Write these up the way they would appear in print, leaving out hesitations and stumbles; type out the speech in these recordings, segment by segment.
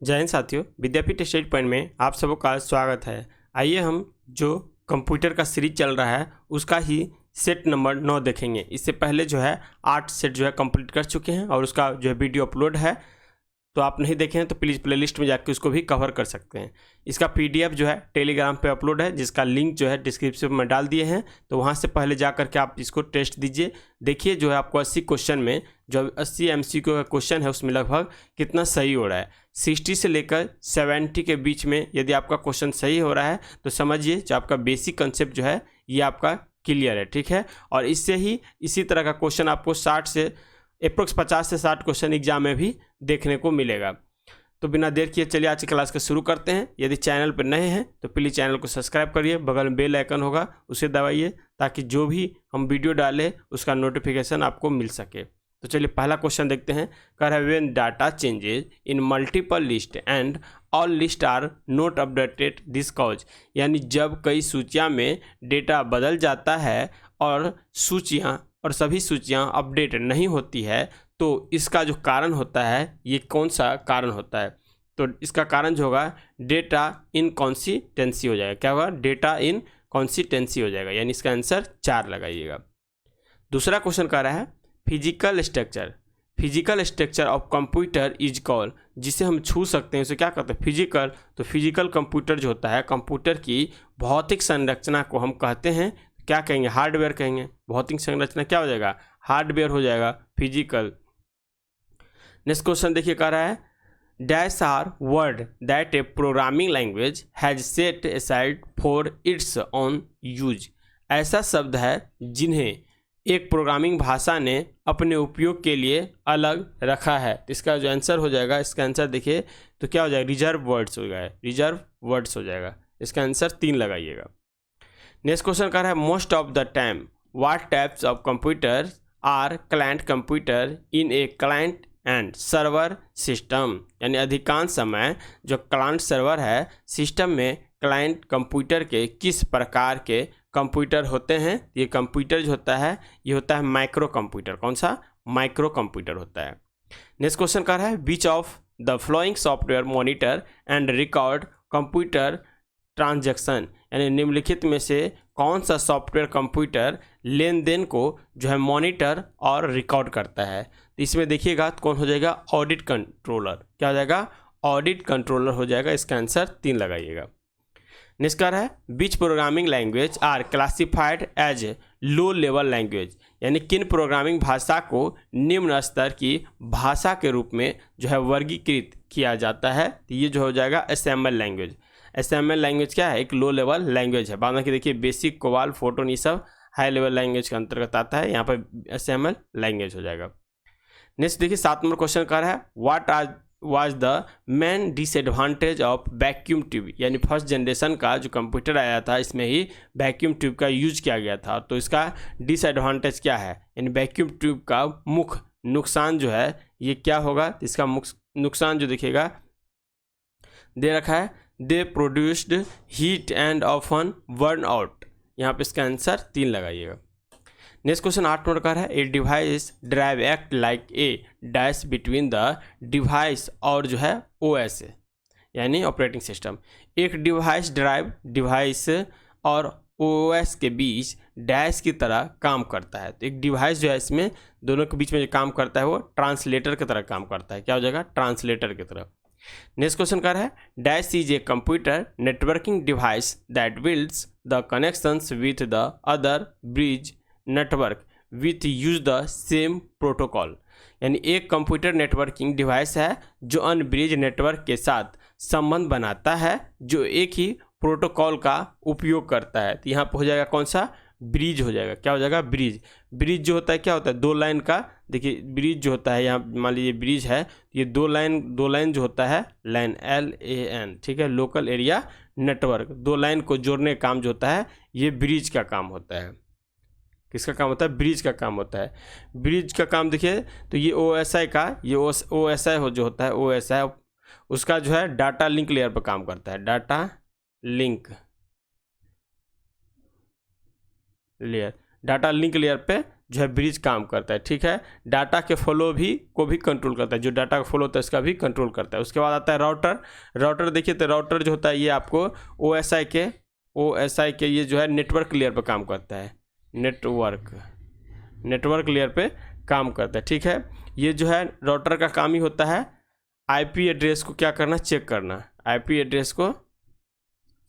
जय हिंद साथियों, विद्यापीठ study point में आप सबों का स्वागत है। आइए हम जो कंप्यूटर का सीरीज चल रहा है उसका ही सेट नंबर 9 देखेंगे। इससे पहले जो है 8 सेट जो है कंप्लीट कर चुके हैं और उसका जो है वीडियो अपलोड है, तो आप नहीं देखे हैं तो प्लीज़ प्लेलिस्ट में जाकर उसको भी कवर कर सकते हैं। इसका पीडीएफ जो है टेलीग्राम पे अपलोड है, जिसका लिंक जो है डिस्क्रिप्शन में डाल दिए हैं, तो वहाँ से पहले जा करके आप इसको टेस्ट दीजिए। देखिए जो है आपको 80 क्वेश्चन में जो 80 एमसीक्यू का क्वेश्चन है उसमें लगभग कितना सही हो रहा है। 60 से लेकर 70 के बीच में यदि आपका क्वेश्चन सही हो रहा है तो समझिए जो आपका बेसिक कंसेप्ट जो है ये आपका क्लियर है, ठीक है। और इससे ही इसी तरह का क्वेश्चन आपको 60 से अप्रोक्स 50 से 60 क्वेश्चन एग्जाम में भी देखने को मिलेगा। तो बिना देर किए चलिए आज की क्लास का शुरू करते हैं। यदि चैनल पर नए हैं तो प्लीज़ चैनल को सब्सक्राइब करिए, बगल में बेल आइकन होगा उसे दबाइए ताकि जो भी हम वीडियो डालें उसका नोटिफिकेशन आपको मिल सके। तो चलिए पहला क्वेश्चन देखते हैं। कह रहा है when data changes in multiple list and all list are not updated this cause, यानी जब कई सूचियाँ में डेटा बदल जाता है और सभी सूचियाँ अपडेट नहीं होती है तो इसका जो कारण होता है ये कौन सा कारण होता है। तो इसका कारण जो होगा डेटा इनकॉन्सिस्टेंसी हो जाएगा। क्या होगा? डेटा इनकॉन्सिस्टेंसी हो जाएगा, यानी इसका आंसर 4 लगाइएगा। दूसरा क्वेश्चन कह रहा है physical structure of computer is called, जिसे हम छू सकते हैं उसे क्या कहते हैं? फिजिकल। तो फिजिकल कंप्यूटर जो होता है, कंप्यूटर की भौतिक संरचना को हम कहते हैं क्या कहेंगे? हार्डवेयर कहेंगे। भौतिक संरचना क्या हो जाएगा? हार्डवेयर हो जाएगा, फिजिकल। नेक्स्ट क्वेश्चन देखिए, कह रहा है dash are word that a programming language has set aside for its own use, ऐसा शब्द है जिन्हें एक प्रोग्रामिंग भाषा ने अपने उपयोग के लिए अलग रखा है। इसका जो आंसर हो जाएगा, इसका आंसर देखिए तो क्या हो जाएगा? रिजर्व वर्ड्स हो जाएगा, रिजर्व वर्ड्स हो जाएगा। इसका आंसर 3 लगाइएगा। नेक्स्ट क्वेश्चन कर रहा है most of the time what types of computer are client computer in a client and server system, यानी अधिकांश समय जो क्लाइंट सर्वर है सिस्टम में क्लाइंट कंप्यूटर के किस प्रकार के कंप्यूटर होते हैं। ये कंप्यूटर जो होता है ये होता है माइक्रो कंप्यूटर। कौन सा? माइक्रो कंप्यूटर होता है। नेक्स्ट क्वेश्चन कर रहा है which of the flowing software monitor and record computer transaction, यानी निम्नलिखित में से कौन सा सॉफ्टवेयर कंप्यूटर लेन देन को जो है मॉनिटर और रिकॉर्ड करता है। तो इसमें देखिएगा तो कौन हो जाएगा? Audit controller. क्या हो जाएगा? ऑडिट कंट्रोलर हो जाएगा। इसका आंसर 3 लगाइएगा। नेक्स्ट कह रहा है which programming language are classified as low level language, यानी किन प्रोग्रामिंग भाषा को निम्न स्तर की भाषा के रूप में जो है वर्गीकृत किया जाता है। तो ये जो हो जाएगा एसएमएल लैंग्वेज। एसएमएल लैंग्वेज क्या है? एक लो लेवल लैंग्वेज है। बाद में देखिए बेसिक, कोवाल, फोटोन ये सब हाई लेवल लैंग्वेज के अंतर्गत आता है। यहाँ पर एसएमएल लैंग्वेज हो जाएगा। नेक्स्ट देखिए 7 नंबर क्वेश्चन कर रहा है what was the main disadvantage of vacuum tube, यानी फर्स्ट जनरेशन का जो कंप्यूटर आया था इसमें ही वैक्यूम ट्यूब का यूज किया गया था। तो इसका डिसएडवांटेज क्या है? यानी वैक्यूम ट्यूब का मुख्य नुकसान जो है ये क्या होगा? इसका मुख्य नुकसान जो दिखेगा दे रखा है दे produced heat and often burn out. यहाँ पे इसका आंसर 3 लगाइएगा। नेक्स्ट क्वेश्चन 8 नंबर का है a device drive act like a dash between the device और जो है ओएस, यानी ऑपरेटिंग सिस्टम। एक डिवाइस और ओएस के बीच डैश की तरह काम करता है। तो एक डिवाइस जो है इसमें दोनों के बीच में जो काम करता है वो ट्रांसलेटर की तरह काम करता है। क्या हो जाएगा? ट्रांसलेटर की तरह। नेक्स्ट क्वेश्चन कर है dash is a computer networking device that builds the connections with the other bridge network with use the same protocol, यानी एक कंप्यूटर नेटवर्किंग डिवाइस है जो अन्य ब्रिज नेटवर्क के साथ संबंध बनाता है जो एक ही प्रोटोकॉल का उपयोग करता है। तो यहाँ पर हो जाएगा कौन सा? ब्रिज हो जाएगा। क्या हो जाएगा? ब्रिज। ब्रिज जो होता है क्या होता है? 2 लाइन का। देखिए ब्रिज जो होता है यहाँ मान लीजिए ब्रिज है, ये 2 लाइन जो होता है लाइन LAN, ठीक है, लोकल एरिया नेटवर्क। 2 लाइन को जोड़ने का काम जो होता है ये ब्रिज का काम होता है। किसका काम होता है? ब्रिज का काम होता है। ब्रिज का काम देखिए तो ये OSI का, ये OSI हो जो होता है OSI उसका जो है डाटा लिंक लेयर पर काम करता है। डाटा लिंक लेयर पे जो है ब्रिज काम करता है, ठीक है। डाटा के फ्लो को भी कंट्रोल करता है, जो डाटा का फ्लो होता है उसका भी कंट्रोल करता है। उसके बाद आता है राउटर। राउटर देखिए तो राउटर जो होता है ये आपको OSI के ये जो है नेटवर्क लेयर पर काम करता है, नेटवर्क लेयर पे काम करता है, ठीक है। ये जो है राउटर का काम ही होता है IP एड्रेस को क्या करना, चेक करना, IP एड्रेस को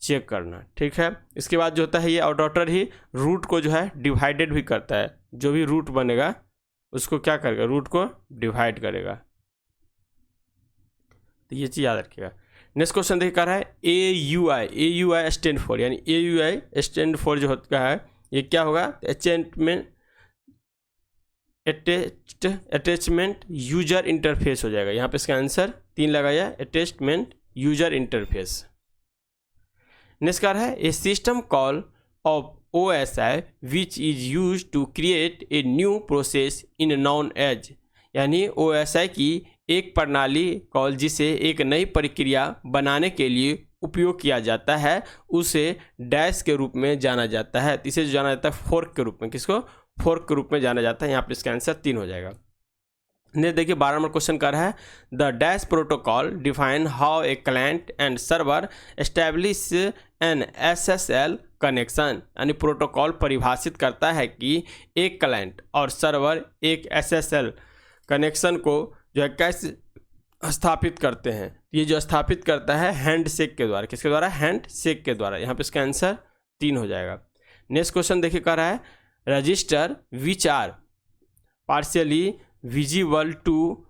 चेक करना, ठीक है। इसके बाद जो होता है ये राउटर ही रूट को जो है डिवाइडेड भी करता है, जो भी रूट बनेगा उसको क्या करेगा, रूट को डिवाइड करेगा, तो ये चीज़ याद रखिएगा। नेक्स्ट क्वेश्चन देखिए कर रहा है AUI स्टैंड फॉर, यानी AUI स्टैंड फॉर जो होता है ये क्या होगा, अटैचमेंट यूजर इंटरफेस हो जाएगा। यहाँ पे इसका आंसर 3 लगाया, अटैचमेंट यूजर इंटरफेस। नेक्स्ट क्या है, a system call of OSI which is use to create a new process in non as, यानी OSI की एक प्रणाली कॉल जिसे एक नई प्रक्रिया बनाने के लिए उपयोग किया जाता है उसे डैश के रूप में जाना जाता है। इसे जाना जाता है फोर्क के रूप में, किसको, फोर्क के रूप में जाना जाता है। यहाँ पे इसका आंसर 3 हो जाएगा। ने देखिए 12 नंबर क्वेश्चन कर रहा है, the dash protocol define how a client and server establish N SSL connection, यानी प्रोटोकॉल परिभाषित करता है कि एक क्लाइंट और सर्वर एक SSL कनेक्शन को जो है कैसे स्थापित करते हैं। ये जो स्थापित करता है हैंड शेक के द्वारा, किसके द्वारा, हैंड शेक के द्वारा। यहाँ पे इसका आंसर 3 हो जाएगा। नेक्स्ट क्वेश्चन देखिए कर रहा है, register which are partially visible to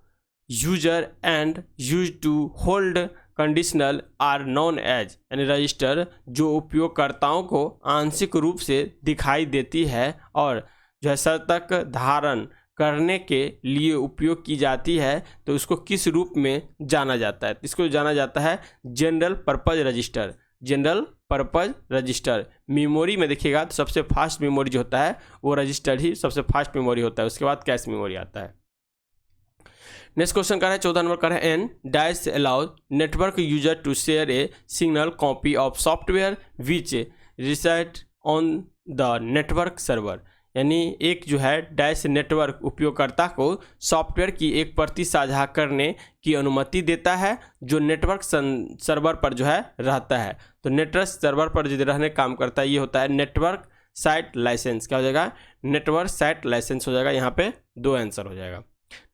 user and use to hold conditional are known as, यानी रजिस्टर जो उपयोगकर्ताओं को आंशिक रूप से दिखाई देती है और जो है शर्त धारण करने के लिए उपयोग की जाती है, तो उसको किस रूप में जाना जाता है, इसको जाना जाता है general purpose register. General purpose register memory में देखिएगा तो सबसे फास्ट मेमोरी जो होता है वो रजिस्टर ही सबसे फास्ट मेमोरी होता है, उसके बाद कैश मेमोरी आता है। नेक्स्ट क्वेश्चन कर रहा है 14 नंबर कर रहा है, an dash allows network user to share a signal copy of software which reside on the network server, यानी एक जो है डैश नेटवर्क उपयोगकर्ता को सॉफ्टवेयर की एक प्रति साझा करने की अनुमति देता है जो नेटवर्क सर्वर पर जो है रहता है। तो नेटवर्क सर्वर पर जो रहने काम करता है ये होता है नेटवर्क साइट लाइसेंस। क्या हो जाएगा, नेटवर्क साइट लाइसेंस हो जाएगा। यहाँ पे 2 आंसर हो जाएगा।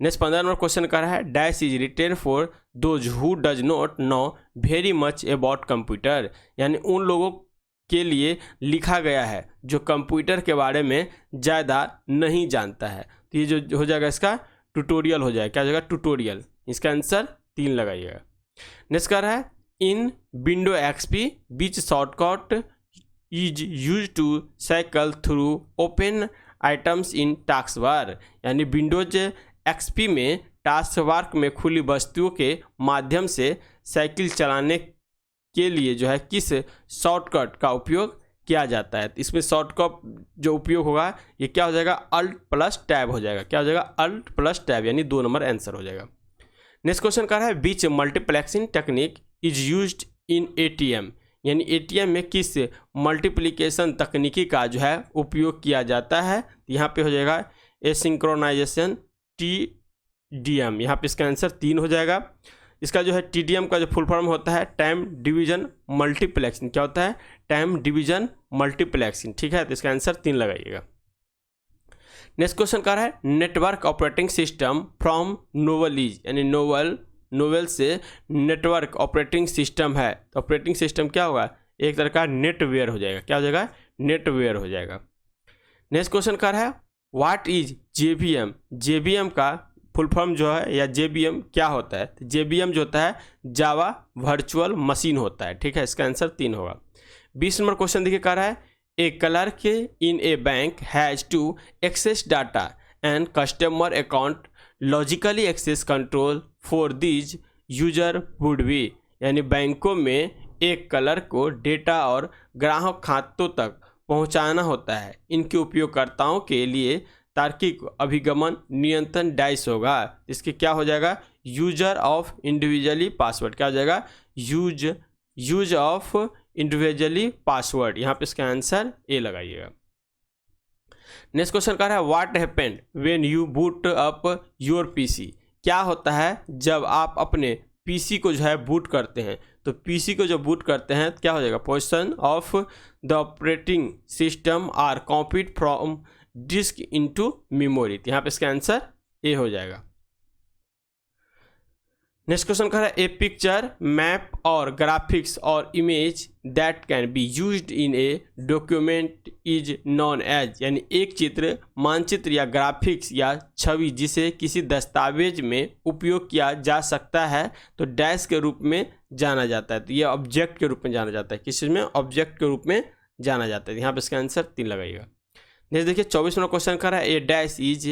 नेक्स्ट 15 नंबर क्वेश्चन कर रहा है, dash is written for those who does not know very much about computer, यानी उन लोगों के लिए लिखा गया है जो कंप्यूटर के बारे में ज़्यादा नहीं जानता है। तो ये जो हो जाएगा इसका ट्यूटोरियल हो जाएगा। क्या हो जाएगा, ट्यूटोरियल। इसका आंसर 3 लगाइएगा। नेक्स्ट कर रहा है, in window XP which shortcut is use to cycle through open items in task bar, यानी विंडोज XP में टास्क बार में खुली वस्तुओं के माध्यम से साइकिल चलाने के लिए जो है किस शॉर्टकट का उपयोग किया जाता है। इसमें शॉर्टकट जो उपयोग होगा ये क्या हो जाएगा, Alt+Tab हो जाएगा। क्या हो जाएगा, Alt+Tab, यानी 2 नंबर आंसर हो जाएगा। नेक्स्ट क्वेश्चन कर रहा है, which multiplexing technique is used in ATM, यानी ATM में किस मल्टीप्लिकेशन तकनीकी का जो है उपयोग किया जाता है। यहाँ पे हो जाएगा एसिंक्रोनाइजेशन TDM। यहाँ पे इसका आंसर 3 हो जाएगा। इसका जो है TDM का जो फुल फॉर्म होता है टाइम डिवीजन मल्टीप्लेक्सिंग। क्या होता है, टाइम डिवीजन मल्टीप्लेक्सिंग, ठीक है। तो इसका आंसर 3 लगाइएगा। नेक्स्ट क्वेश्चन कर रहा है, network operating system from novel is, यानी नोवेल से नेटवर्क ऑपरेटिंग सिस्टम है। तो ऑपरेटिंग सिस्टम क्या होगा, एक तरह का नेटवेयर हो जाएगा। क्या हो जाएगा, नेटवेयर हो जाएगा। नेक्स्ट क्वेश्चन कर रहा है, व्हाट इज JVM, JVM का फुल फॉर्म जो है या JVM क्या होता है। तो JVM जो होता है जावा वर्चुअल मशीन होता है, ठीक है। इसका आंसर 3 होगा। 20 नंबर क्वेश्चन देखिए कह रहा है, a clerk in a bank has to access data and customer account logically access control for these user would be, यानी बैंकों में एक क्लर्क को डेटा और ग्राहक खातों तक पहुंचाना होता है। इनके उपयोगकर्ताओं के लिए तार्किक अभिगमन नियंत्रण डाइस होगा। इसके क्या हो जाएगा, यूजर ऑफ इंडिविजुअली पासवर्ड। क्या हो जाएगा, यूज ऑफ इंडिविजुअली पासवर्ड। यहाँ पे इसका आंसर A लगाइएगा। नेक्स्ट क्वेश्चन कह रहा है what happened when you boot up your PC. क्या होता है जब आप अपने पीसी को जो है बूट करते हैं। तो पीसी को जब बूट करते हैं तो क्या हो जाएगा, position of the operating system are copied from disk into memory. यहाँ पे इसका आंसर ए हो जाएगा। नेक्स्ट क्वेश्चन कह रहा है ए पिक्चर मैप और ग्राफिक्स और image that can be used in a document is known as. यानी एक चित्र, मानचित्र या ग्राफिक्स या छवि जिसे किसी दस्तावेज में उपयोग किया जा सकता है तो डैश के रूप में जाना जाता है। तो ये ऑब्जेक्ट के रूप में जाना जाता है। किस चीज़ में, ऑब्जेक्ट के रूप में जाना जाता है। यहाँ पे इसका आंसर 3 लगाइएगा। नेक्स्ट देखिए 24 नंबर क्वेश्चन कर रहा है a dash is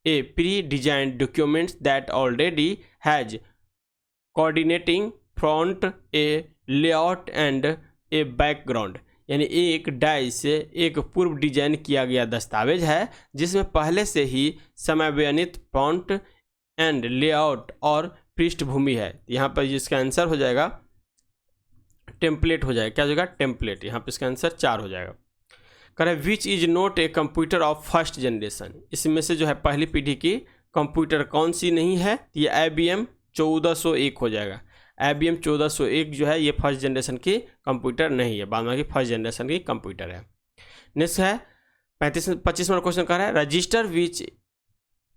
a pre designed documents that already has coordinating front a layout and a background. यानी एक डैश एक पूर्व डिजाइन किया गया दस्तावेज है जिसमें पहले से ही समन्वयित फ्रंट एंड लेआउट और पृष्ठभूमि है। यहाँ पर इसका आंसर हो जाएगा टेम्पलेट हो जाएगा। क्या हो जाएगा, टेम्पलेट। यहाँ पर इसका आंसर 4 हो जाएगा। करें which is not a computer of first generation. इसमें से जो है पहली पीढ़ी की कंप्यूटर कौन सी नहीं है, ये IBM 1401 हो जाएगा। IBM 1401 जो है ये फर्स्ट जनरेशन की कंप्यूटर नहीं है, बाद में की फर्स्ट जनरेशन की कंप्यूटर है। नेक्स्ट है 25 नंबर क्वेश्चन कर रहा है register which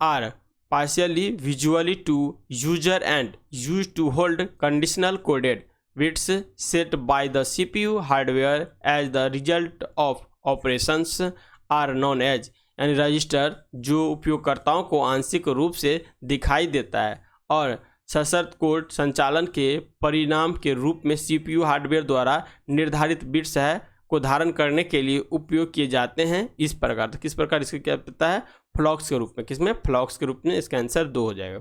are partially visually to user and use to hold conditional coded bits set by the CPU hardware as the result of operations are known as. यानी register जो उपयोगकर्ताओं को आंशिक रूप से दिखाई देता है और सशर्त कोड संचालन के परिणाम के रूप में CPU हार्डवेयर द्वारा निर्धारित बिट्स है को धारण करने के लिए उपयोग किए जाते हैं इस प्रकार। तो किस प्रकार इसका क्या पता है, फ्लॉक्स के रूप में। किसमें, फ्लॉक्स के रूप में। इसका आंसर 2 हो जाएगा।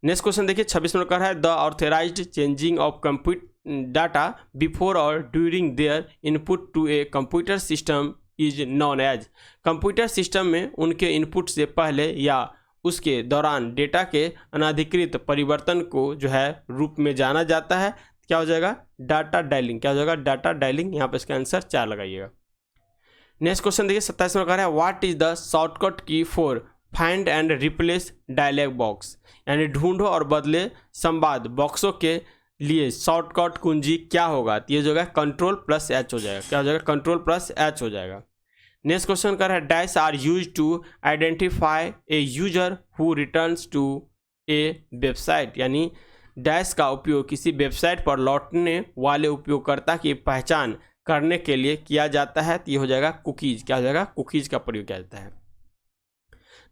नेक्स्ट क्वेश्चन देखिए 26 नंबर का है the authorised changing of compute data before or during their input to a computer system is known as. Computer system में उनके इनपुट से पहले या उसके दौरान डेटा के अनाधिकृत परिवर्तन को जो है रूप में जाना जाता है। क्या हो जाएगा, डाटा डायलिंग। क्या हो जाएगा, डाटा डायलिंग। यहाँ पर इसका आंसर 4 लगाइएगा। नेक्स्ट क्वेश्चन देखिए 27 में कह रहा है व्हाट इज द शॉर्टकट की for find and replace dialog box. यानी ढूंढो और बदले संवाद बॉक्सों के लिए शॉर्टकट कुंजी क्या होगा। तो ये जो है Ctrl+H हो जाएगा। क्या हो जाएगा, Ctrl+H हो जाएगा। नेक्स्ट क्वेश्चन कर रहा है dash are use to identify a user who returns to a website. यानी डैश का उपयोग किसी वेबसाइट पर लौटने वाले उपयोगकर्ता की पहचान करने के लिए किया जाता है। तो ये हो जाएगा कुकीज। क्या हो जाएगा, कुकीज का प्रयोग किया जाता है।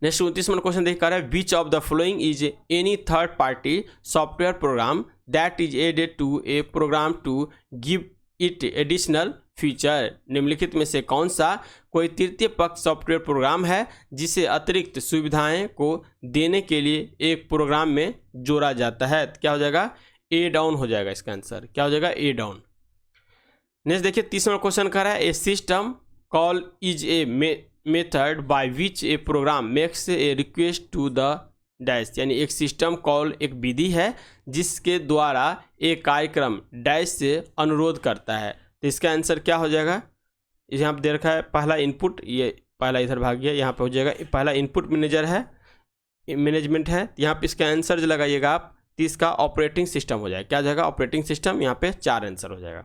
नेक्स्ट 29 नंबर क्वेश्चन देख कर रहा है which of the following is any third party software program that is added to a program to give it additional feature. निम्नलिखित में से कौन सा कोई तृतीय पक्ष सॉफ्टवेयर प्रोग्राम है जिसे अतिरिक्त सुविधाएं को देने के लिए एक प्रोग्राम में जोड़ा जाता है। तो क्या हो जाएगा, ए डाउन हो जाएगा इसका आंसर। क्या हो जाएगा, ए डाउन। नेक्स्ट देखिए 30 नंबर क्वेश्चन कर रहा है a system call is a method by which a program makes a request to the dash. यानी एक सिस्टम कॉल एक विधि है जिसके द्वारा एक कार्यक्रम डैश से अनुरोध करता है। तो इसका आंसर क्या हो जाएगा, यहाँ पर दे रखा है पहला इनपुट, ये पहला इधर भाग गया, यहाँ पे हो जाएगा पहला इनपुट मैनेजर है, मैनेजमेंट है। यहाँ पे इसका आंसर जो लगाइएगा आप 30 का ऑपरेटिंग सिस्टम हो जाएगा। क्या हो जाएगा, ऑपरेटिंग सिस्टम। यहाँ पे 4 आंसर हो जाएगा।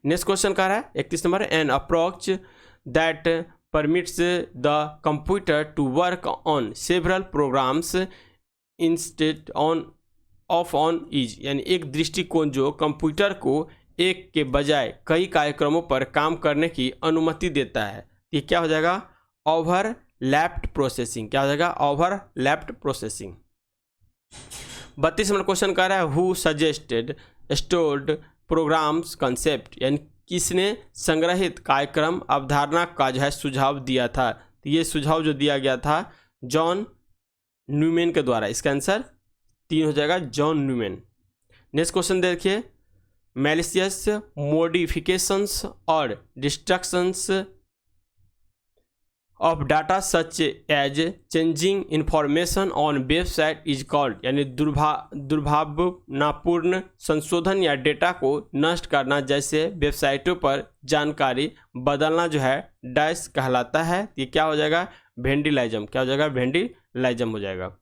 नेक्स्ट क्वेश्चन कह रहा है 31 number an approach that permits the computer to work on several programs instead of on each। यानी एक दृष्टिकोण जो कंप्यूटर को एक के बजाय कई कार्यक्रमों पर काम करने की अनुमति देता है। ये क्या हो जाएगा, ओवरलैप्ड प्रोसेसिंग। क्या हो जाएगा, ओवरलैप्ड प्रोसेसिंग। 32 नंबर क्वेश्चन कह रहा है who suggested stored programs concept. यानी किसने संग्रहित कार्यक्रम अवधारणा का जो है सुझाव दिया था। तो ये सुझाव जो दिया गया था जॉन न्यूमैन के द्वारा। इसका आंसर 3 हो जाएगा, जॉन न्यूमैन। नेक्स्ट क्वेश्चन देखिए मैलिशियस मॉडिफिकेशंस और destructions of data such as changing information on website is called, यानी दुर्भावनापूर्ण संशोधन या डेटा को नष्ट करना जैसे वेबसाइटों पर जानकारी बदलना जो है डैश कहलाता है। ये क्या हो जाएगा? वेंडलिज्म। क्या हो जाएगा? वेंडलिज्म हो जाएगा।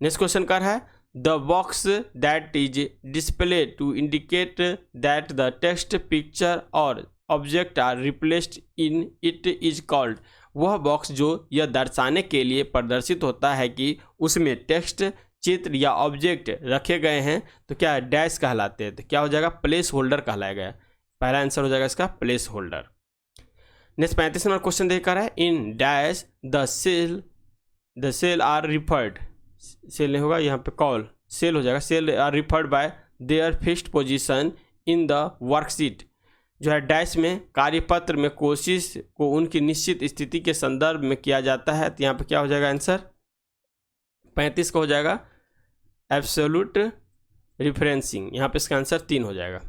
नेक्स्ट क्वेश्चन कर है the box that is display to indicate that the text picture or object are replaced in it is called. वह बॉक्स जो यह दर्शाने के लिए प्रदर्शित होता है कि उसमें टेक्स्ट, चित्र या ऑब्जेक्ट रखे गए हैं तो क्या डैश कहलाते हैं। तो क्या हो जाएगा? प्लेस होल्डर कहलाएगा। पहला आंसर हो जाएगा इसका place holder. Next 35 number question देखकर है in dash the cell are referred, cell नहीं होगा यहाँ पे कॉल, सेल हो जाएगा। Cell are referred by their fixed position in the worksheet. जो है डैश में कार्यपत्र में कोशिश को उनकी निश्चित स्थिति के संदर्भ में किया जाता है। तो यहाँ पे क्या हो जाएगा आंसर? 35 का हो जाएगा एब्सोल्यूट रिफरेंसिंग। यहाँ पे इसका आंसर 3 हो जाएगा।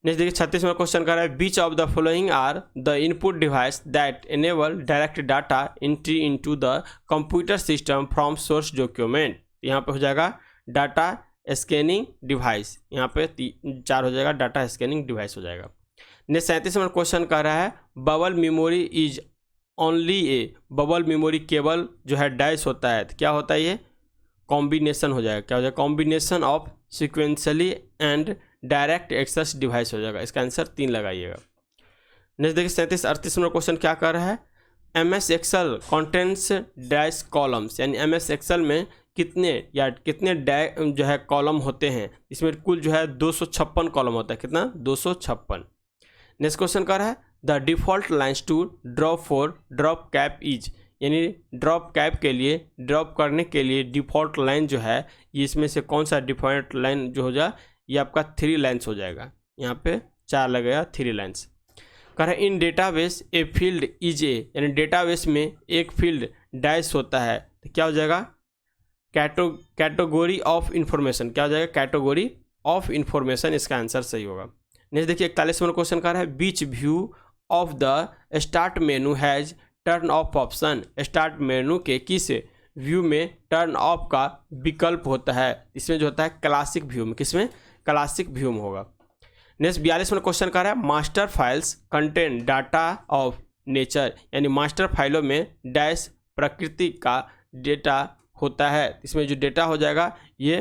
नेक्स्ट देखिए 36वां क्वेश्चन कर रहा है which of the following are the input device that enable direct data entry into the computer system from source document. यहाँ पे हो जाएगा डाटा स्कैनिंग डिवाइस। यहाँ पे 4 हो जाएगा, डाटा स्कैनिंग डिवाइस हो जाएगा। नेक्स्ट 37वां क्वेश्चन कह रहा है bubble memory is only A, bubble memory केवल जो है डैश होता है। तो क्या होता है ये? कॉम्बिनेशन हो जाएगा। क्या हो जाएगा? Combination of sequentially and direct access device हो जाएगा। इसका आंसर 3 लगाइएगा। नेक्स्ट देखिए 37-38वां क्वेश्चन क्या कर रहा है MS excel contents dash columns, यानी MS एक्सेल में कितने जो है कॉलम होते हैं। इसमें कुल जो है 256 कॉलम होता है। कितना? 256। नेक्स्ट क्वेश्चन कर रहा है the default lines to drop for drop cap is, यानी ड्रॉप कैप के लिए, ड्रॉप करने के लिए डिफॉल्ट लाइन जो है ये इसमें से कौन सा डिफॉल्ट लाइन जो हो जाए? ये आपका 3 लाइन्स हो जाएगा। यहाँ पे 4 लगेगा, 3 लाइन्स। कह रहे in database a field is a, यानी डेटाबेस में एक फील्ड डैश होता है। तो क्या हो जाएगा? Category of information. क्या हो जाएगा? Category of information. इसका आंसर सही होगा। नेक्स्ट देखिए 41वां क्वेश्चन कह रहा है beach view of the start menu has turn off option. Start menu के किस व्यू में टर्न ऑफ का विकल्प होता है? इसमें जो होता है क्लासिक व्यू में। किसमें? क्लासिक व्यू में होगा। नेक्स्ट 42वां क्वेश्चन कह रहा है master files contain data of nature, यानी मास्टर फाइलों में डैश प्रकृति का डेटा होता है। इसमें जो डेटा हो जाएगा ये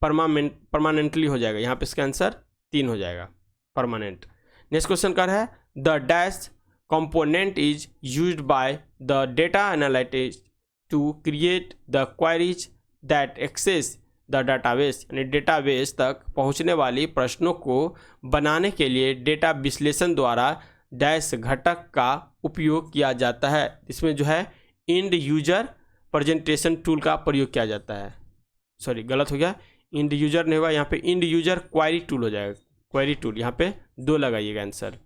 परमानेंटली हो जाएगा। यहाँ पे इसका आंसर 3 हो जाएगा, परमानेंट। नेक्स्ट क्वेश्चन कर है the dash component is used by the data analytics to create the queries that access the database, यानी डेटाबेस तक पहुंचने वाली प्रश्नों को बनाने के लिए डेटा विश्लेषण द्वारा डैश घटक का उपयोग किया जाता है। इसमें जो है इंड यूजर प्रेजेंटेशन टूल का प्रयोग किया जाता है। सॉरी गलत हो गया, इंड यूजर नहीं होगा, यहाँ पे इंड यूजर क्वेरी टूल हो जाएगा। क्वेरी टूल यहाँ पे 2 लगाइएगा आंसर।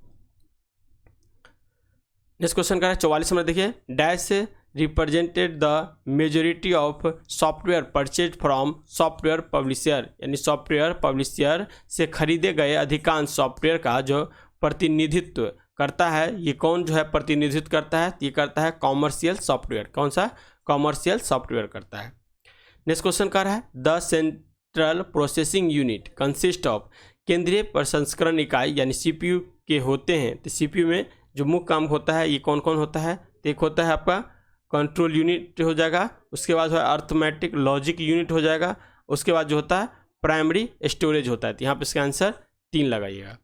नेक्स्ट क्वेश्चन का 44 नंबर देखिए dash represented the majority of software purchase from software publisher, यानी सॉफ्टवेयर पब्लिशर से खरीदे गए अधिकांश सॉफ्टवेयर का जो प्रतिनिधित्व करता है, ये कौन जो है प्रतिनिधित्व करता है? ये करता है कॉमर्शियल सॉफ्टवेयर। कौन सा? कॉमर्शियल सॉफ्टवेयर करता है। नेक्स्ट क्वेश्चन कर रहा है the central processing unit consist of, केंद्रीय प्रसंस्करण इकाई यानी CPU के होते हैं। तो CPU में जो मुख्य काम होता है ये कौन कौन होता है? तो एक होता है आपका कंट्रोल यूनिट हो जाएगा, उसके बाद जो है अर्थमेटिक लॉजिक यूनिट हो जाएगा, उसके बाद जो होता है प्राइमरी स्टोरेज होता है। तो यहाँ पे इसका आंसर 3 लगाइएगा।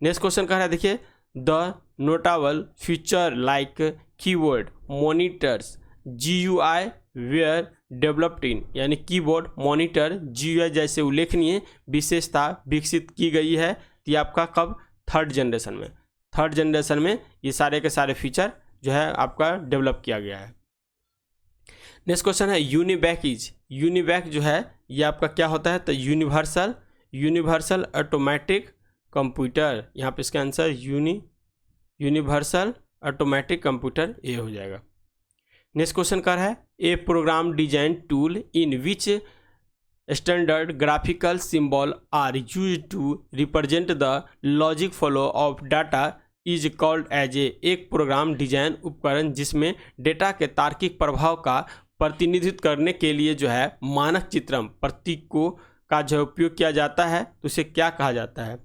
नेक्स्ट क्वेश्चन कह रहा है देखिए the notable feature like keyboard monitors GUI were developed in, यानी कीबोर्ड मॉनिटर GUI जैसे उल्लेखनीय विशेषता विकसित की गई है। तो ये आपका कब? 3rd जनरेशन में। 3rd जनरेशन में ये सारे के सारे फीचर जो है आपका डेवलप किया गया है। नेक्स्ट क्वेश्चन है यूनिवैक इज, यूनिवैक जो है ये आपका क्या होता है? तो यूनिवर्सल ऑटोमेटिक कंप्यूटर। यहाँ पे इसका answer universal automatic computer a हो जाएगा। नेक्स्ट क्वेश्चन कर है a program design tool in which standard graphical symbol are used to represent the logic flow of data is called as एक program design उपकरण जिसमें डेटा के तार्किक प्रभाव का प्रतिनिधित्व करने के लिए जो है मानक चित्रण प्रतीकों का जो उपयोग किया जाता है तो उसे क्या कहा जाता है।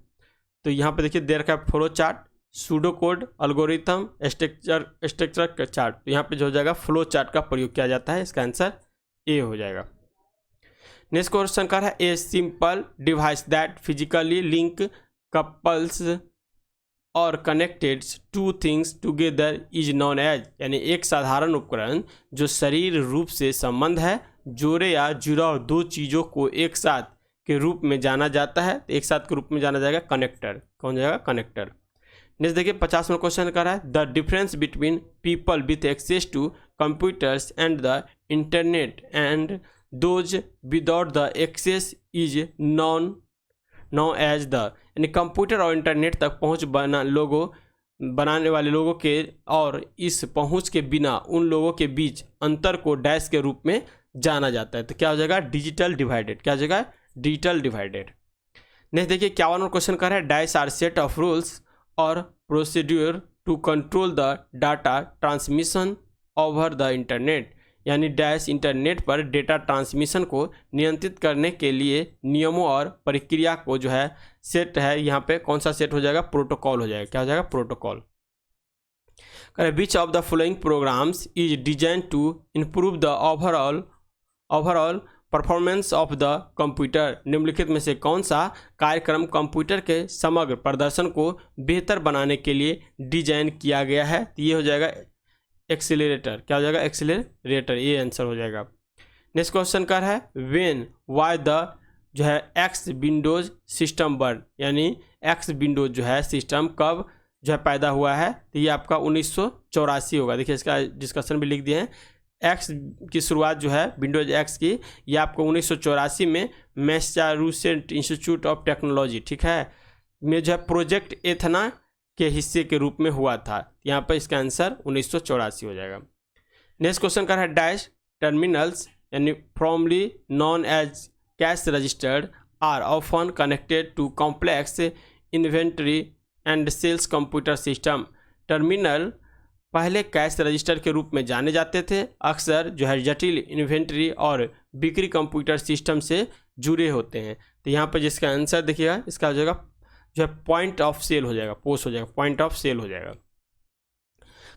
तो यहाँ पे देखिए दे रखा है flow chart, pseudo code, algorithm, structure chart. तो यहाँ पे जो हो जाएगा फ्लो चार्ट का प्रयोग किया जाता है, इसका आंसर ए हो जाएगा। नेक्स्ट क्वेश्चन का है a simple device that physically link couples or connected two things together is known as, यानी एक साधारण उपकरण जो शरीर रूप से संबंध है जोड़े या जुड़ाव दो चीज़ों को एक साथ के रूप में जाना जाता है। तो एक साथ के रूप में जाना जाएगा कनेक्टर। कौन जाएगा? कनेक्टर। नेक्स्ट देखिए 50वां क्वेश्चन कर रहा है the difference between people with access to computers and the internet and those without the access is known as the, यानी कंप्यूटर और इंटरनेट तक पहुंच बनाने वाले लोगों के और इस पहुंच के बिना उन लोगों के बीच अंतर को डैश के रूप में जाना जाता है। तो क्या हो जाएगा? Digital divided. क्या हो जाएगा? Digital divided. नेक्स्ट देखिए 51वां क्वेश्चन कर रहा है dash are set of rules or procedure to control the data transmission over the internet, यानी डैश इंटरनेट पर डेटा ट्रांसमिशन को नियंत्रित करने के लिए नियमों और प्रक्रिया को जो है सेट है। यहाँ पे कौन सा सेट हो जाएगा? प्रोटोकॉल हो जाएगा। क्या हो जाएगा? Protocol. Which of the following programs is design to improve the overall performance of the computer, निम्नलिखित में से कौन सा कार्यक्रम कंप्यूटर के समग्र प्रदर्शन को बेहतर बनाने के लिए डिजाइन किया गया है? तो ये हो जाएगा एक्सीलरेटर। क्या हो जाएगा? एक्सीलरेटर। ये आंसर हो जाएगा। नेक्स्ट क्वेश्चन का है व्हेन वाई द जो है एक्स विंडोज सिस्टम बर्न, यानी एक्स विंडोज जो है सिस्टम कब जो है पैदा हुआ है? तो ये आपका 1984 होगा। देखिए इसका डिस्कशन भी लिख दिए हैं। एक्स की शुरुआत जो है विंडोज एक्स की, ये आपको 1984 में मैसाचुसेट्स इंस्टीट्यूट ऑफ टेक्नोलॉजी, ठीक है, में जो है प्रोजेक्ट एथना के हिस्से के रूप में हुआ था। यहाँ पर इसका आंसर 1984 हो जाएगा। नेक्स्ट क्वेश्चन का है डैश टर्मिनल्स यानी formerly known as cash registered are often connected to complex inventory and sales computer system. Terminal पहले कैश रजिस्टर के रूप में जाने जाते थे, अक्सर जो है जटिल इन्वेंटरी और बिक्री कंप्यूटर सिस्टम से जुड़े होते हैं। तो यहाँ पर जिसका आंसर देखिएगा इसका हो जाएगा जो है पॉइंट ऑफ सेल हो जाएगा, पोस्ट हो जाएगा, पॉइंट ऑफ सेल हो जाएगा।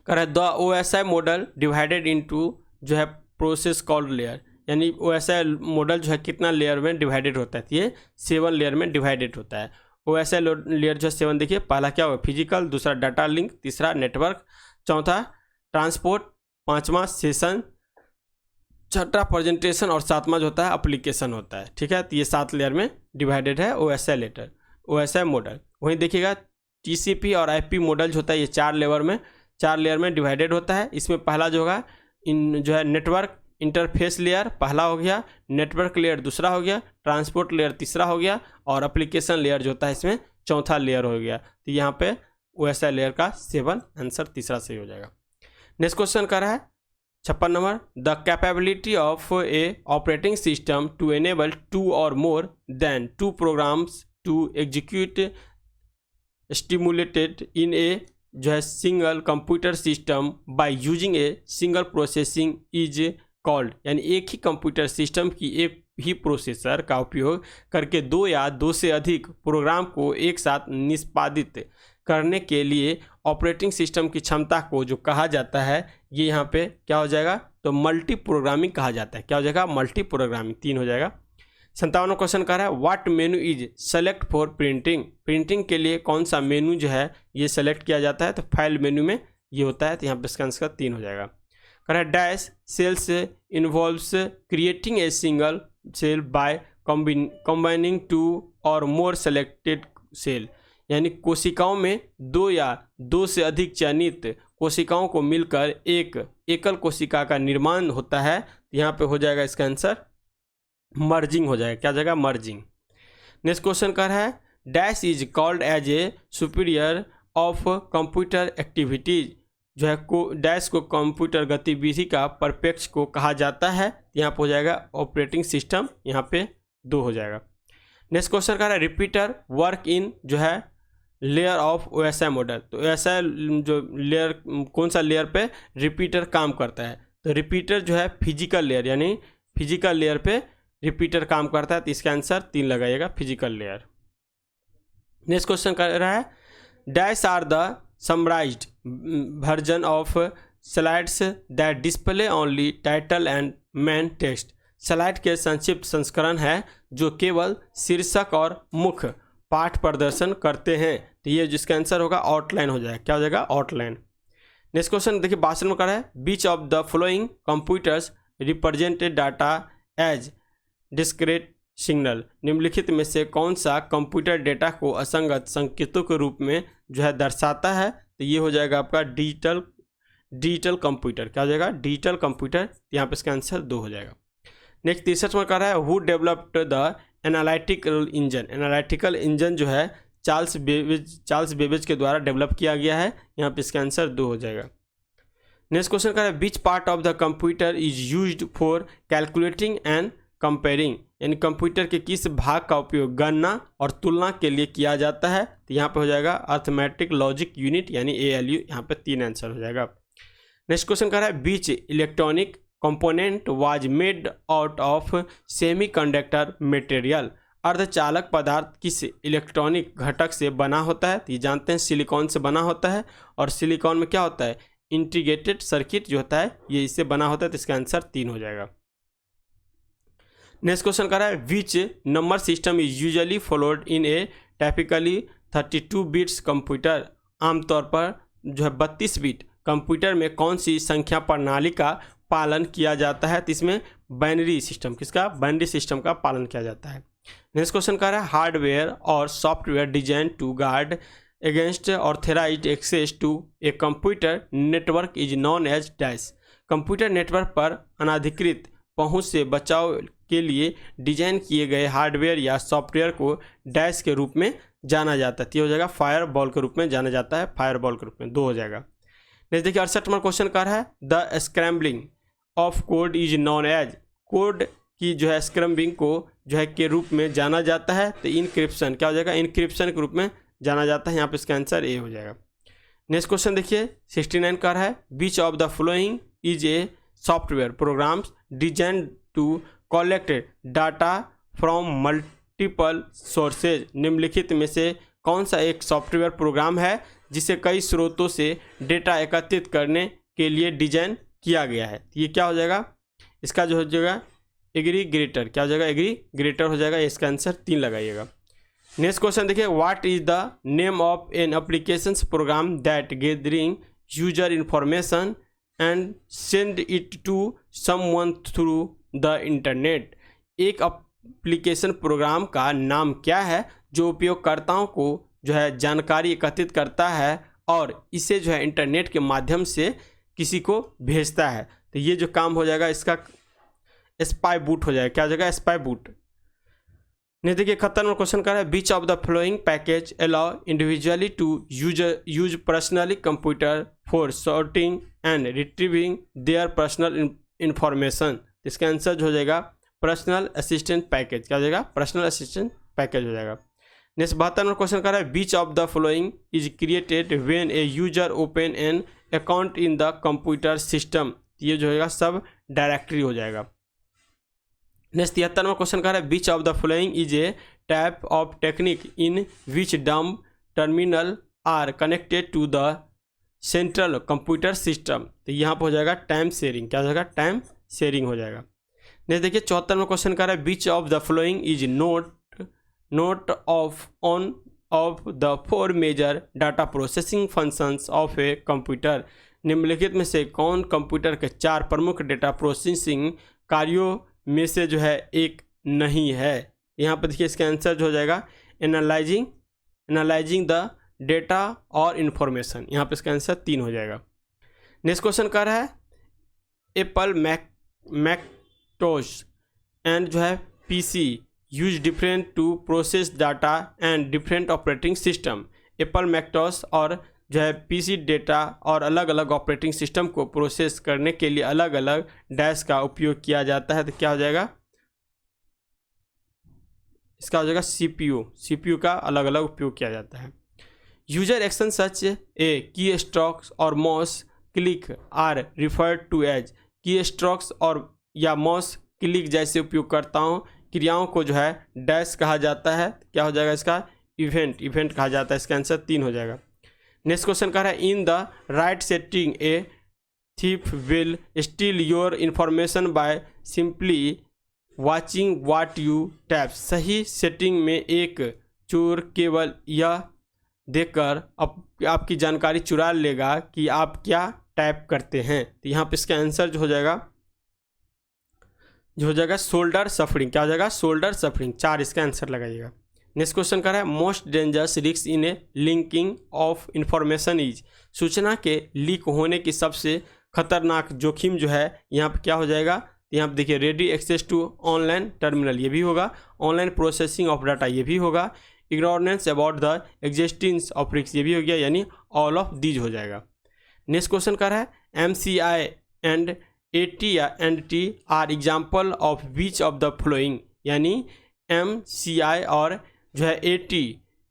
कह रहा है the OSI model divided into जो है प्रोसेस कॉल्ड लेयर, यानी OSI मॉडल जो है कितना लेयर में डिवाइडेड होता है? ये 7 लेयर में डिवाइडेड होता है। OSI लेयर जो है 7 देखिए, पहला क्या होगा? फिजिकल, दूसरा डाटा लिंक, तीसरा नेटवर्क, चौथा ट्रांसपोर्ट, पांचवा सेशन, छठा प्रेजेंटेशन और सातवां जो होता है एप्लीकेशन होता है, ठीक है। तो ये 7 लेयर में डिवाइडेड है OSI मॉडल। वहीं देखिएगा TCP और IP मॉडल जो होता है ये 4 लेयर में डिवाइडेड होता है। इसमें पहला जो होगा जो है नेटवर्क इंटरफेस लेयर पहला हो गया, नेटवर्क लेयर दूसरा हो गया, ट्रांसपोर्ट लेयर तीसरा हो गया और एप्लीकेशन लेयर जो होता है इसमें चौथा लेयर हो गया। तो यहाँ पे OSI लेयर का 7 आंसर तीसरा सही हो जाएगा। नेक्स्ट क्वेश्चन कर रहा है 56 number the capability of a operating system to enable 2 और more than 2 programs to execute stimulated in a जो है single computer system by using a single processing is called, यानी एक ही कंप्यूटर सिस्टम की एक ही प्रोसेसर का उपयोग करके 2 या 2 से अधिक प्रोग्राम को एक साथ निष्पादित करने के लिए ऑपरेटिंग सिस्टम की क्षमता को जो कहा जाता है ये यहाँ पे क्या हो जाएगा? तो मल्टी प्रोग्रामिंग कहा जाता है। क्या हो जाएगा? Multi programming. 3 हो जाएगा। 57वां क्वेश्चन कर रहा है what menu is select for printing के लिए कौन सा मेनू जो है ये सेलेक्ट किया जाता है? तो फाइल मेनू में ये होता है। तो यहाँ पे इसका आंसर 3 हो जाएगा। कर रहा है dash sales involves creating a single sale by combining 2 और मोर सेलेक्टेड सेल, यानी कोशिकाओं में 2 या 2 से अधिक चयनित कोशिकाओं को मिलकर एक एकल कोशिका का निर्माण होता है। यहाँ पे हो जाएगा इसका आंसर मर्जिंग हो जाएगा। क्या हो जाएगा? मर्जिंग। नेक्स्ट क्वेश्चन कर है dash is called as a superior of computer activities, जो है डैश को कंप्यूटर गतिविधि का परपेक्ष को कहा जाता है। यहाँ पे हो जाएगा ऑपरेटिंग सिस्टम, यहाँ पे 2 हो जाएगा। नेक्स्ट क्वेश्चन कर रहा है रिपीटर वर्क इन जो है लेयर ऑफ OSI मॉडल। तो OSI जो लेयर, कौन सा लेयर पे रिपीटर काम करता है, तो रिपीटर जो है फिजिकल लेयर, यानी फिजिकल लेयर पे रिपीटर काम करता है। तो इसका आंसर 3 लगाइएगा, फिजिकल लेयर। नेक्स्ट क्वेश्चन कर रहा है, dash are the summarized version of slides that display only title and main text. Slide के संक्षिप्त संस्करण है जो केवल शीर्षक और मुख्य पाठ प्रदर्शन करते हैं। तो ये जिसका आंसर होगा आउटलाइन हो जाएगा, क्या हो जाएगा, आउटलाइन। नेक्स्ट क्वेश्चन देखिए, भाषण में कर रहा है, which of the following computers represented data as discrete signal. निम्नलिखित में से कौन सा कंप्यूटर डेटा को असंगत संकेतों के रूप में जो है दर्शाता है। तो ये हो जाएगा आपका डिजिटल कंप्यूटर, क्या हो जाएगा, डिजिटल कंप्यूटर। यहाँ पे इसका आंसर 2 हो जाएगा। नेक्स्ट 63 में कर रहा है, who developed the analytical engine. Analytical engine जो है चार्ल्स बेबेज के द्वारा डेवलप किया गया है। यहाँ पे इसका आंसर 2 हो जाएगा। नेक्स्ट क्वेश्चन कर रहा है, which part of the computer is used for calculating and comparing. यानी कंप्यूटर के किस भाग का उपयोग गणना और तुलना के लिए किया जाता है। तो यहाँ पे हो जाएगा अर्थमेटिक लॉजिक यूनिट, यानी ALU। यहाँ पे 3 आंसर हो जाएगा। नेक्स्ट क्वेश्चन कर रहा है, which electronic component was made out of semiconductor material. अर्धचालक पदार्थ किस इलेक्ट्रॉनिक घटक से बना होता है। तो ये जानते हैं सिलिकॉन से बना होता है, और सिलिकॉन में क्या होता है, इंटीग्रेटेड सर्किट जो होता है ये इससे बना होता है। तो इसका आंसर 3 हो जाएगा। नेक्स्ट क्वेश्चन कर रहा है, which number system is usually followed in A typically 32 bits computer. आमतौर पर जो है 32 बिट कंप्यूटर में कौन सी संख्या प्रणाली का पालन किया जाता है। तो इसमें बाइनरी सिस्टम, किसका, बाइनरी सिस्टम का पालन किया जाता है। नेक्स्ट क्वेश्चन कर रहा है, हार्डवेयर और software design to guard against authorized access to a computer network is known as dash. Computer network पर अनाधिकृत पहुंच से बचाव के लिए डिजाइन किए गए हार्डवेयर या सॉफ्टवेयर को डैश के रूप में जाना जाता है। तो हो जाएगा फायरबॉल के रूप में जाना जाता है, फायरबॉल के रूप में। 2 हो जाएगा। नेक्स्ट देखिए 68 नंबर क्वेश्चन कर रहा है, the scrambling of code is known as. Code की जो है स्क्रैम्बलिंग को जो है के रूप में जाना जाता है। तो इनक्रिप्शन, क्या हो जाएगा, इनक्रिप्शन के रूप में जाना जाता है। यहाँ पे इसका आंसर A हो जाएगा। नेक्स्ट क्वेश्चन देखिए 69 कर रहा है, which of the following is a software programs design to collect data from multiple sources. निम्नलिखित में से कौन सा एक सॉफ्टवेयर प्रोग्राम है जिसे कई स्रोतों से डेटा एकत्रित करने के लिए डिजाइन किया गया है। ये क्या हो जाएगा, इसका जो हो जाएगा एग्रीगेटर, क्या हो जाएगा, एग्रीगेटर हो जाएगा। इसका आंसर 3 लगाइएगा। नेक्स्ट क्वेश्चन देखिए, what is the name of an applications program that gathering user information and send it to someone through the internet. एक एप्लीकेशन प्रोग्राम का नाम क्या है जो उपयोगकर्ताओं को जो है जानकारी एकत्रित करता है और इसे जो है इंटरनेट के माध्यम से किसी को भेजता है। तो ये जो काम हो जाएगा इसका स्पाई बूट हो जाएगा, क्या हो जाएगा, स्पाई बूट। नहीं देखिए 71 नंबर क्वेश्चन कर रहा है, which of the following package allow individually to use personally computer for sorting and retrieving their personal information. इसका आंसर जो हो जाएगा पर्सनल असिस्टेंट पैकेज, क्या हो जाएगा, पर्सनल असिस्टेंट पैकेज हो जाएगा। नेक्स्ट 72 नंबर क्वेश्चन कर रहा है, which of the following is created when a user open an account in the computer system. ये जो होगा सब डायरेक्टरी हो जाएगा। नेक्स्ट 73 नंबर क्वेश्चन कर रहा है, which of the following is a type of technique in which dumb terminal are connected to the central computer system. तो यहाँ पर हो जाएगा टाइम शेयरिंग, क्या हो जाएगा, टाइम शेयरिंग हो जाएगा। नेक्स्ट देखिए 74 में क्वेश्चन कर रहा है, which of the following is not of the 4 major data processing functions of a computer. निम्नलिखित में से कौन कंप्यूटर के 4 प्रमुख डेटा प्रोसेसिंग कार्यों में से जो है एक नहीं है। यहाँ पर देखिए इसका आंसर जो हो जाएगा एनालाइजिंग द डेटा और इन्फॉर्मेशन। यहाँ पर इसका आंसर 3 हो जाएगा। नेक्स्ट क्वेश्चन कर रहा है, एप्पल मैकटोश एंड जो है PC use different to process data and different operating system. Apple Macintosh और जो है PC डेटा और अलग अलग ऑपरेटिंग सिस्टम को प्रोसेस करने के लिए अलग अलग डैश का उपयोग किया जाता है। तो क्या हो जाएगा, इसका हो जाएगा CPU का अलग अलग उपयोग किया जाता है। यूजर एक्शन सच ए की स्ट्रोक्स और mouse click are referred to as. Keystrokes और या माउस क्लिक जैसे उपयोगकर्ताओं क्रियाओं को जो है डैश कहा जाता है। क्या हो जाएगा इसका? इवेंट कहा जाता है। इसका आंसर 3 हो जाएगा। नेक्स्ट क्वेश्चन कह रहा है in the right setting a thief will still your information by simply watching what you tap. सही सेटिंग में एक चोर केवल यह देखकर आपकी जानकारी चुरा लेगा कि आप क्या टाइप करते हैं। तो यहाँ पे इसका आंसर जो हो जाएगा शोल्डर सफरिंग। क्या हो जाएगा? Shoulder suffering. 4 इसका आंसर लगाइएगा। नेक्स्ट क्वेश्चन कर रहा है most dangerous risk in A linking of information is. सूचना के लीक होने की सबसे खतरनाक जोखिम जो है यहाँ पे क्या हो जाएगा? यहाँ पे देखिए ready access to online terminal, ये भी होगा। ऑनलाइन प्रोसेसिंग ऑफ डाटा, ये भी होगा। Ignorance about the existence of risk, ये भी हो गया, यानी ऑल ऑफ दीज हो जाएगा। नेक्स्ट क्वेश्चन कर रहा है MCI and AT&T are example of which of the following. यानी MCI और जो है AT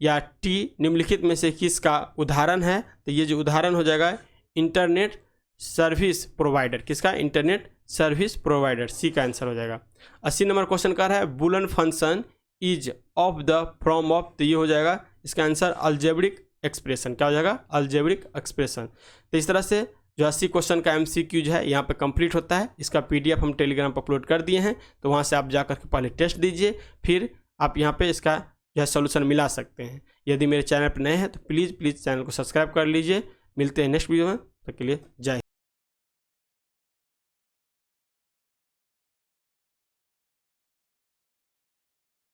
या T निम्नलिखित में से किसका उदाहरण है? तो ये जो उदाहरण हो जाएगा इंटरनेट सर्विस प्रोवाइडर। किसका? Internet service provider. सी का आंसर हो जाएगा। 80 नंबर क्वेश्चन कर रहा है Boolean function is of the from of. तो ये हो जाएगा इसका आंसर अलजेब्रिक एक्सप्रेशन। क्या हो जाएगा? Algebraic expression. तो इस तरह से जो 80 क्वेश्चन का MCQ जो है यहाँ पे कंप्लीट होता है। इसका PDF हम टेलीग्राम पर अपलोड कर दिए हैं, तो वहाँ से आप जा करके पहले टेस्ट दीजिए, फिर आप यहाँ पे इसका जो है सोल्यूशन मिला सकते हैं। यदि मेरे चैनल पर नए हैं तो प्लीज़ चैनल को सब्सक्राइब कर लीजिए। मिलते हैं नेक्स्ट वीडियो में, तब के लिए जय।